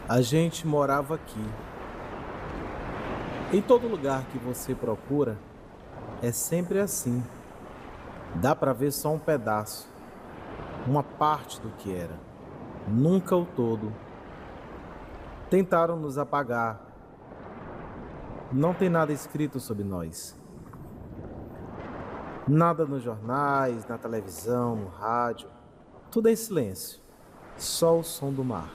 A gente morava aqui. Em todo lugar que você procura, é sempre assim. Dá pra ver só um pedaço, uma parte do que era, nunca o todo. Tentaram nos apagar. Não tem nada escrito sobre nós. Nada nos jornais, na televisão, no rádio. Tudo em silêncio. Só o som do mar.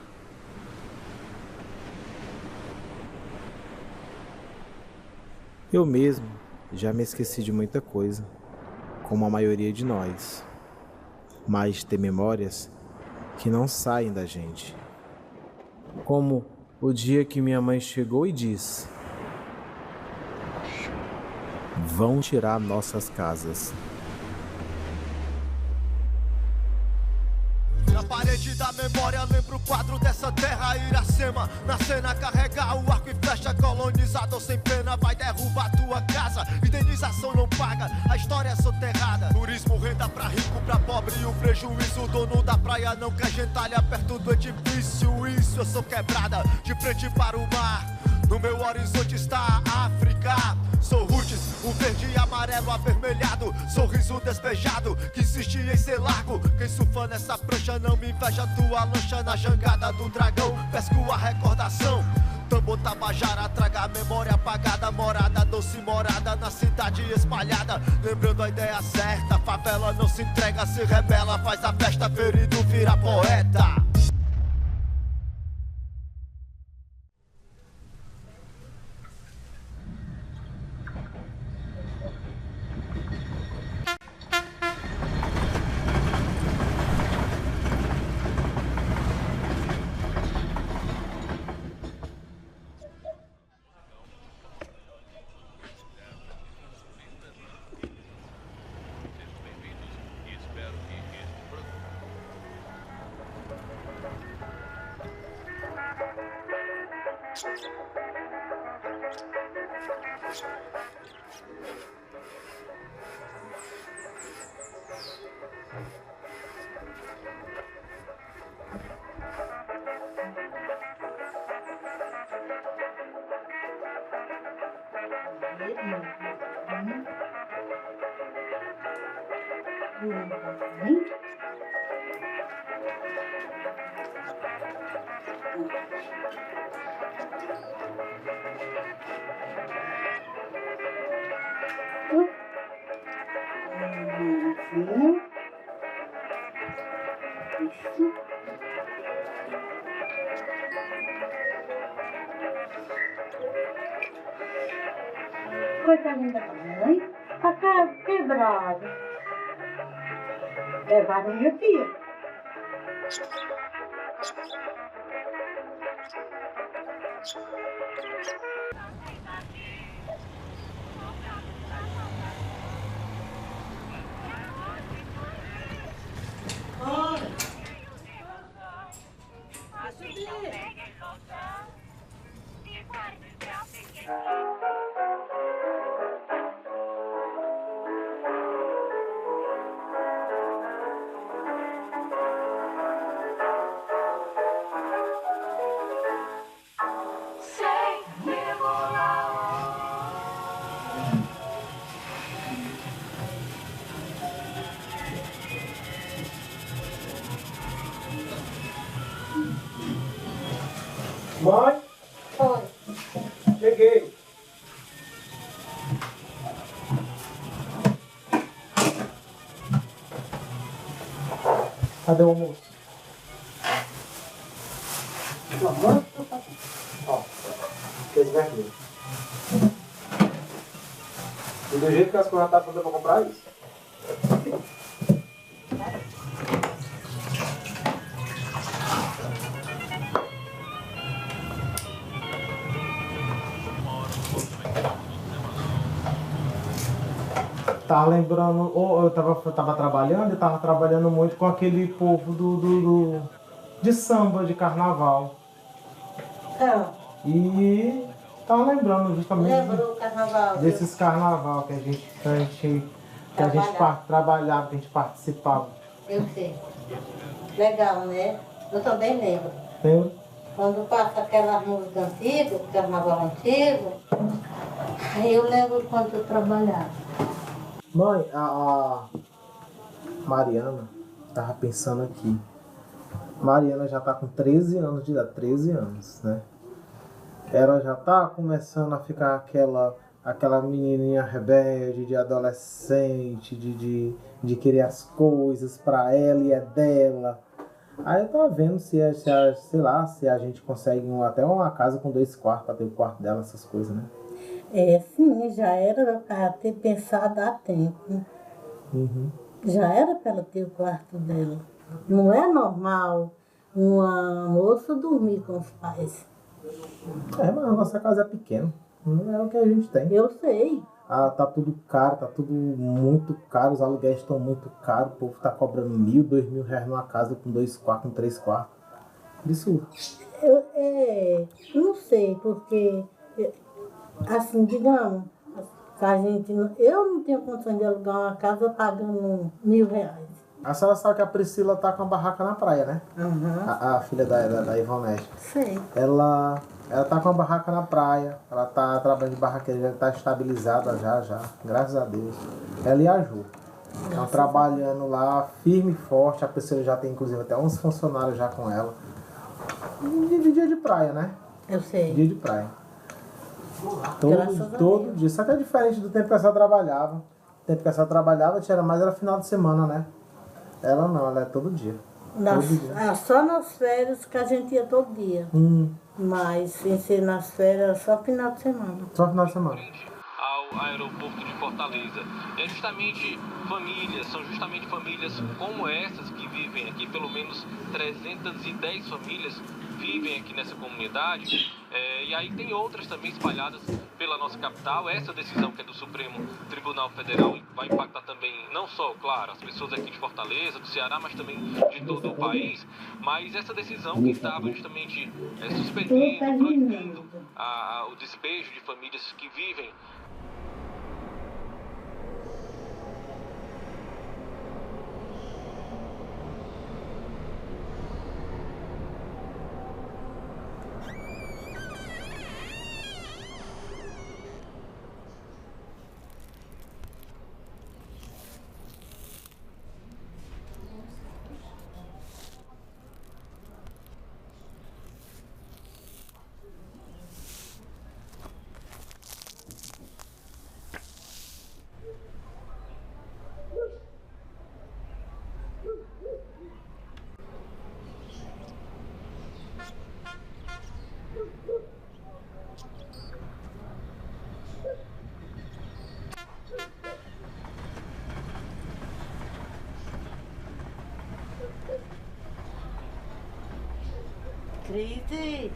Eu mesmo já me esqueci de muita coisa, como a maioria de nós. Mas tem memórias que não saem da gente. Como o dia que minha mãe chegou e disse: vão tirar nossas casas. Na parede da memória lembro o quadro dessa terra, Iracema. Na cena carregar o arco e flecha, colonizador sem pena vai derrubar tua casa. Indenização não paga, a história é soterrada. Turismo, renda pra rico, pra pobre e o prejuízo. O dono da praia não quer gentalha perto do edifício. Isso, eu sou quebrada, de frente para o mar. No meu horizonte está a África. Sou roots, o verde e amarelo avermelhado. Sorriso despejado, que insiste em ser largo. Quem surfa nessa prancha não me inveja. Tua lancha na jangada do dragão. Pesco a recordação. Tambor tabajara, traga a memória apagada. Morada, doce morada na cidade espalhada. Lembrando a ideia certa, favela não se entrega, se rebela. Faz a festa, ferido vira poeta. Coisa linda também. A casa quebrada. Levaram minha filha. Mãe? Oi. Cheguei. Cadê o almoço? O almoço? Ó, aqueles vermelhos. E do jeito que as coisas estão, dá pra comprar isso? Tava lembrando, eu tava trabalhando e tava trabalhando muito com aquele povo de samba, de carnaval. E tava lembrando justamente Lembro do carnaval. desses carnaval que a gente trabalhava, que a gente participava. Eu sei. Legal, né? Eu também lembro. Lembra? Quando passa aquela música antiga, carnaval antigo, aí eu lembro quando eu trabalhava. Mãe, a Mariana, tava pensando aqui. Mariana já tá com 13 anos de idade, 13 anos, né? Ela já tá começando a ficar aquela menininha rebelde, de adolescente, de querer as coisas pra ela e é dela. Aí eu tava vendo sei lá, se a gente consegue até uma casa com 2 quartos, pra ter o quarto dela, essas coisas, né? É, sim, já era para ter pensado há tempo. Uhum. Já era para ela ter o quarto dela. Não é normal uma moça dormir com os pais. É, mas a nossa casa é pequena, não é o que a gente tem. Eu sei. Ah, tá tudo caro, tá tudo muito caro, os aluguéis estão muito caros, o povo tá cobrando 1.000, 2.000 reais numa casa com 2 quartos, com 3 quartos. Isso. Eu não sei, porque, assim, digamos, a gente, eu não tenho condição de alugar uma casa pagando 1.000 reais. A senhora sabe que a Priscila tá com a barraca na praia, né? Uhum. A filha da Ivonete. Sei. Ela tá com a barraca na praia, ela tá trabalhando de barraqueira, já tá estabilizada já, graças a Deus. Ela e a Ju. Estão trabalhando lá, firme e forte, a Priscila já tem inclusive até uns funcionários já com ela. E dia de praia, né? Eu sei. Dia de praia. Graças a Todo Deus. dia. Só que é diferente do tempo que ela trabalhava. O tempo que ela trabalhava, era final de semana, né? Ela não, ela é todo dia. Todo dia. Só nas férias que a gente ia todo dia. Mas sem ser nas férias, só final de semana. Só final de semana. Ao aeroporto de Fortaleza. É justamente são justamente famílias como essas que vivem aqui, pelo menos 310 famílias vivem aqui nessa comunidade, e aí tem outras também espalhadas pela nossa capital. Essa decisão que é do Supremo Tribunal Federal vai impactar também, não só, claro, as pessoas aqui de Fortaleza, do Ceará, mas também de todo o país. Mas essa decisão que estava justamente suspendendo, proibindo o despejo de famílias que vivem Crise.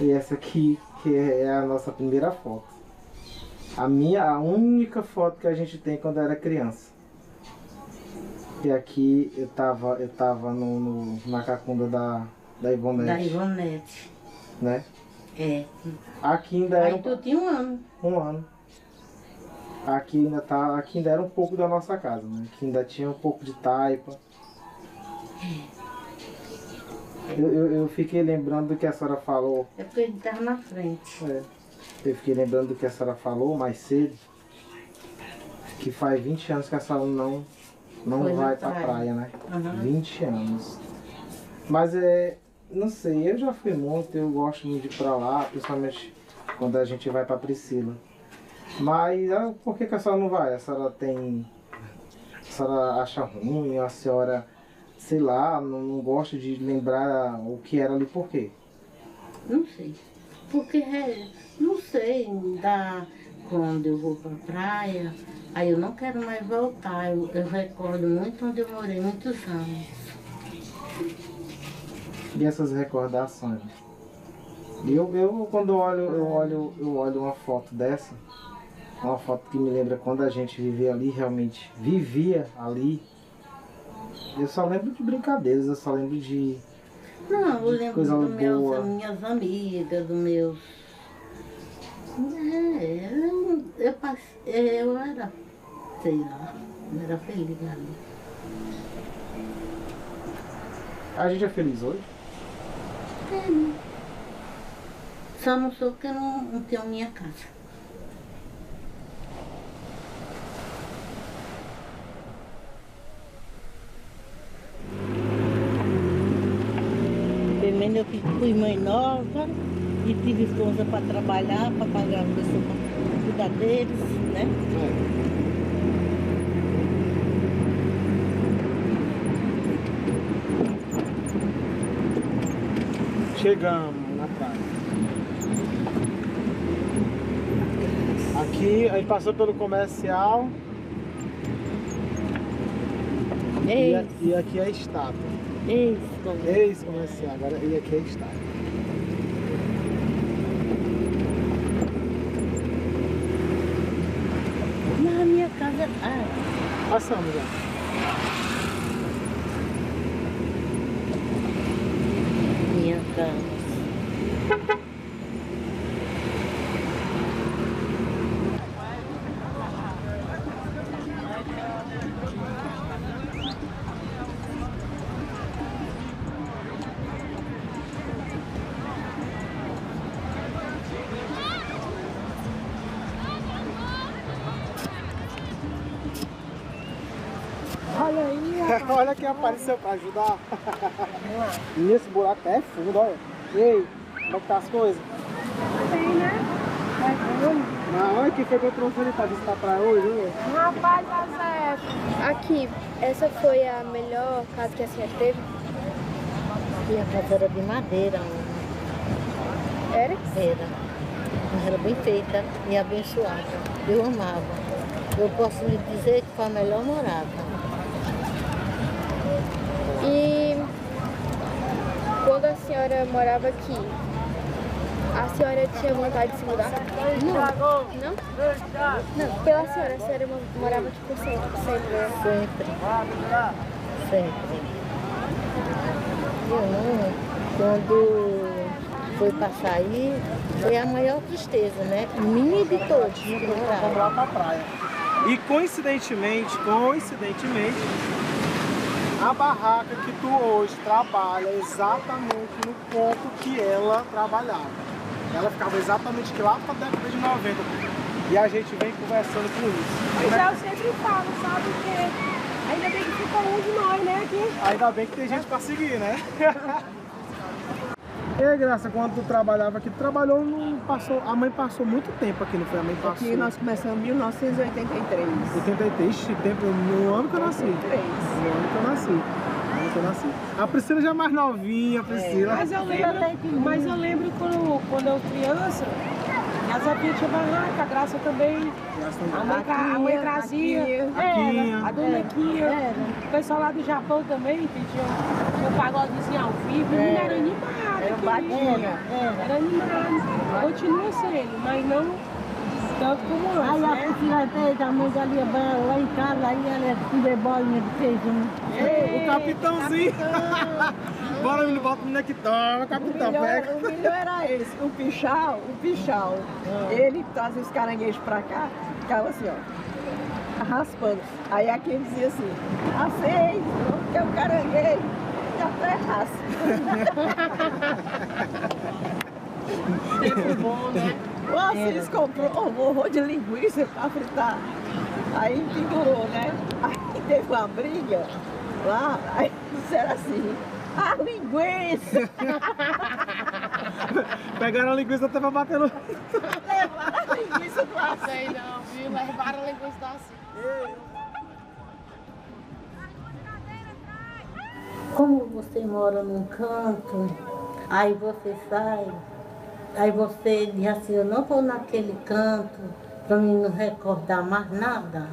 E essa aqui que é a nossa primeira foto. A única foto que a gente tem quando era criança. E aqui eu tava na cacunda da Ivonete. Da Ivonete. Né? É. Aqui ainda era Aí tu tinha 1 ano. 1 ano. Aqui ainda era um pouco da nossa casa, né? Aqui ainda tinha um pouco de taipa. Eu fiquei lembrando do que a senhora falou. É porque ele estava na frente. Eu fiquei lembrando do que a senhora falou mais cedo. Que faz 20 anos que a senhora não vai pra praia, né? Uhum. 20 anos. Mas não sei, eu já fui muito, eu gosto muito de ir pra lá, principalmente quando a gente vai pra Priscila. Mas por que a senhora não vai? A senhora acha ruim, a senhora, sei lá, não gosta de lembrar o que era ali, por quê? Não sei. Porque, não sei, quando eu vou pra praia, aí eu não quero mais voltar. Eu recordo muito onde eu morei muitos anos. E essas recordações? Eu quando eu olho uma foto dessa, uma foto que me lembra quando a gente vivia ali, realmente vivia ali, eu só lembro de brincadeiras, eu só lembro de Não, eu lembro coisa boa. das minhas amigas, dos meus... eu era, sei lá, eu era feliz ali. A gente é feliz hoje? É, né? Só não sou porque eu não tenho minha casa. Primeiro eu fui mãe nova e tive força para trabalhar, para pagar a pessoa, para cuidar deles, né? Chegamos na praia. Aqui, aí passou pelo comercial. E aqui é a estátua. Ex-comercial, agora e aqui é a estátua. Na minha casa. Passamos já. Minha casa. Olha aí, olha quem apareceu pra ajudar. E esse buraco é fundo, olha. Ei, como é que tá as coisas? Bem, né? Não, olha quem foi que eu trouxe ele pra visitar a praia hoje, olha. Rapaz, José. Aqui, essa foi a melhor casa que a senhora teve? Minha casa era de madeira. Era? Era. Mas era bem feita e abençoada. Eu amava. Eu posso lhe dizer que foi a melhor morada. E quando a senhora morava aqui, a senhora tinha vontade de se mudar? Não? Não? Pela senhora, a senhora morava aqui por sempre, né? Sempre. Eu, quando foi para sair, foi a maior tristeza, né? Minha e de todos que moravam. Vamos lá pra praia. E coincidentemente, a barraca que tu hoje trabalha é exatamente no ponto que ela trabalhava. Ela ficava exatamente aqui lá pra década de 90. E a gente vem conversando com isso. Pois é, eu sempre falo, sabe? Porque ainda bem que ficou um de nós, né? Aqui. Ainda bem que tem gente pra seguir, né? E aí, Graça, quando tu trabalhava aqui, tu trabalhou, a mãe passou muito tempo aqui, não foi? A mãe passou... Aqui nós começamos em 1983. 83, tempo, no ano que eu nasci. 83. No ano que eu nasci. A Priscila já é mais novinha, a Priscila. Mas eu lembro quando eu criança, a Zabinha tinha barraca, a Graça também. A mãe trazia. A dona Quinha. O pessoal lá do Japão também, que tinha um pagodezinho ao vivo. Não era animado. Era animado. Continua sendo, mas não tanto como antes. Aí a Priscila fez, a mãe dali lá em casa, aí ela é tudo bolinha de feijão. O capitãozinho. Bora, menino, bota o menino aqui, toma, capitão, pega. O melhor era esse, o pichau. Ele trazia os caranguejos pra cá, ficava assim, ó, raspando. Aí aqui ele dizia assim, aceita, que é o caranguejo, e até raspa. Tempo bom, né? O Assis comprou um horror de linguiça pra fritar. Aí pendurou, né? Aí teve uma briga lá, aí disseram assim, a linguiça! Pegaram a linguiça até pra bater no... Levaram a linguiça do Assis. Sei não, viu? Levaram a linguiça do Assis. Como você mora num canto, aí você sai, aí você diz assim, eu não vou naquele canto para mim não recordar mais nada.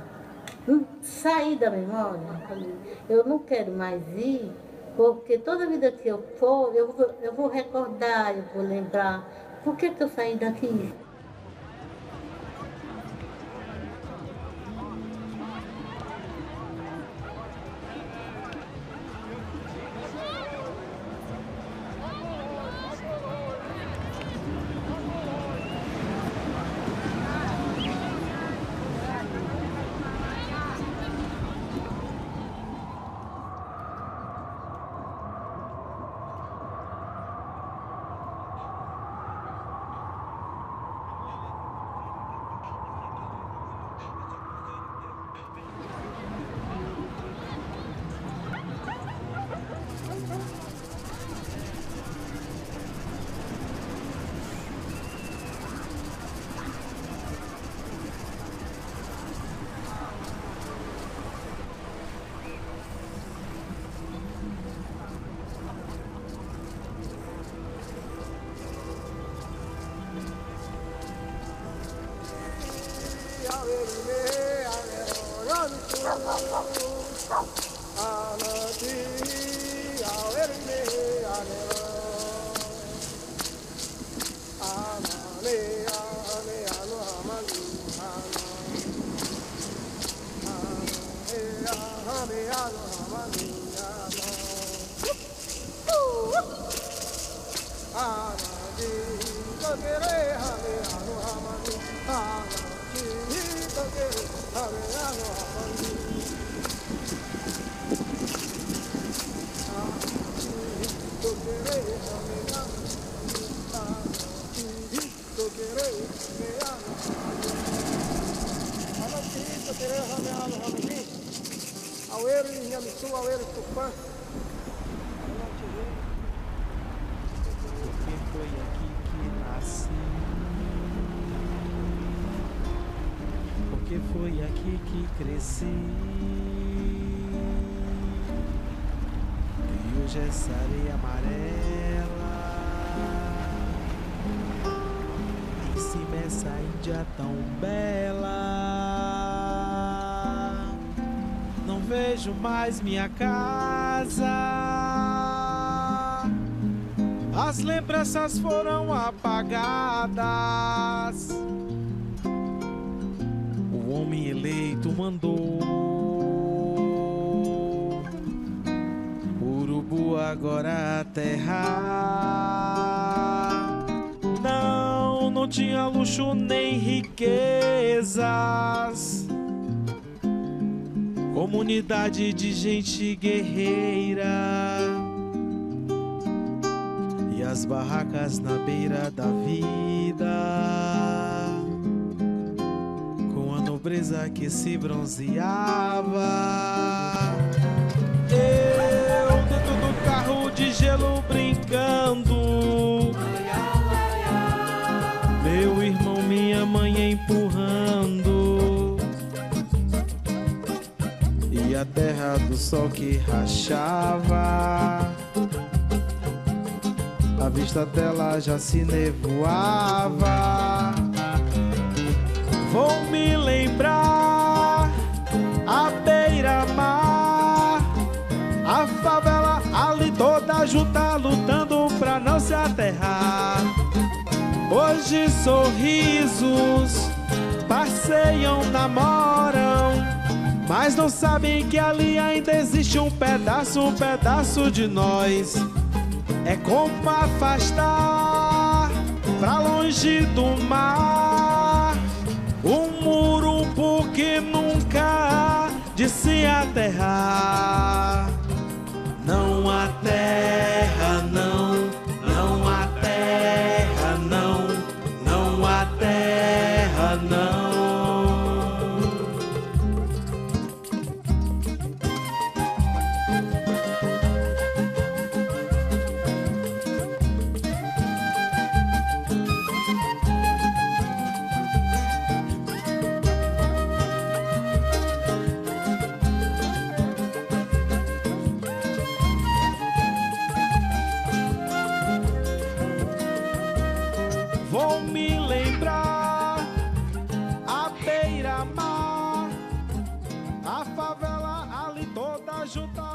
Sair da memória. Eu não quero mais ir, porque toda vida que eu for, eu vou recordar, eu vou lembrar. Por que eu saí daqui? Porque foi aqui que cresci e hoje essa areia amarela em cima essa Índia tão bela. Não vejo mais minha casa, as lembranças foram apagadas. O homem eleito mandou o urubu agora aterrar. Não tinha luxo nem riquezas, comunidade de gente guerreira e as barracas na beira da vida, com a nobreza que se bronzeava. Eu dentro do carro de gelo brincando, meu irmão, minha mãe empurrando, e a terra do sol que rachava, a vista dela já se nevoava. Vou me lembrar a beira-mar, a favela ali toda junta lutando pra não se aterrar. Hoje sorrisos passeiam, namoram, mas não sabem que ali ainda existe um pedaço de nós. É como afastar pra longe do mar um urubu que nunca há de se aterrar. Não há terra, não há terra, não há terra, não. Vou me lembrar a beira-mar, a favela ali toda junta.